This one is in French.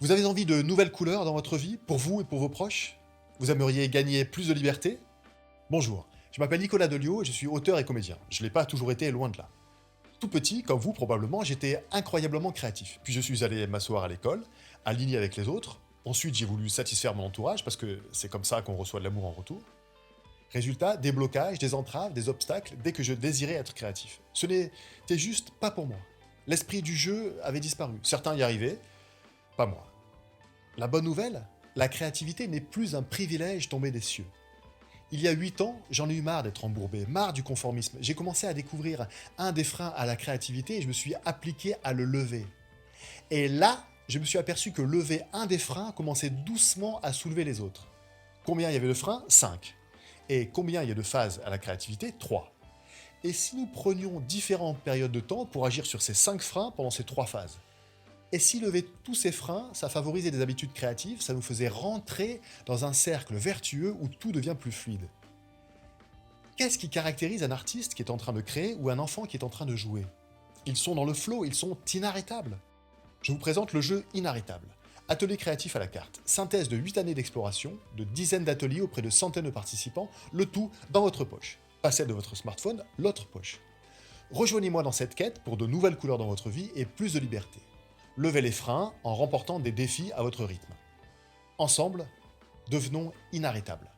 Vous avez envie de nouvelles couleurs dans votre vie, pour vous et pour vos proches? Vous aimeriez gagner plus de liberté? Bonjour, je m'appelle Nicolas Delio et je suis auteur et comédien. Je ne l'ai pas toujours été, loin de là. Tout petit, comme vous probablement, j'étais incroyablement créatif. Puis je suis allé m'asseoir à l'école, aligné avec les autres. Ensuite, j'ai voulu satisfaire mon entourage, parce que c'est comme ça qu'on reçoit de l'amour en retour. Résultat, des blocages, des entraves, des obstacles, dès que je désirais être créatif. Ce n'était juste pas pour moi. L'esprit du jeu avait disparu. Certains y arrivaient, pas moi. La bonne nouvelle, la créativité n'est plus un privilège tombé des cieux. Il y a 8 ans, j'en ai eu marre d'être embourbé, marre du conformisme. J'ai commencé à découvrir un des freins à la créativité et je me suis appliqué à le lever. Et là, je me suis aperçu que lever un des freins commençait doucement à soulever les autres. Combien il y avait de freins? 5. Et combien il y a de phases à la créativité? 3. Et si nous prenions différentes périodes de temps pour agir sur ces 5 freins pendant ces 3 phases? Et si lever tous ces freins, ça favorisait des habitudes créatives, ça nous faisait rentrer dans un cercle vertueux où tout devient plus fluide. Qu'est-ce qui caractérise un artiste qui est en train de créer ou un enfant qui est en train de jouer? Ils sont dans le flow, ils sont inarrêtables. Je vous présente le jeu Inarrêtable. Atelier créatif à la carte. Synthèse de 8 années d'exploration, de dizaines d'ateliers auprès de centaines de participants, le tout dans votre poche. Pas celle de votre smartphone, l'autre poche. Rejoignez-moi dans cette quête pour de nouvelles couleurs dans votre vie et plus de liberté. Levez les freins en remportant des défis à votre rythme. Ensemble, devenons inarrêtables.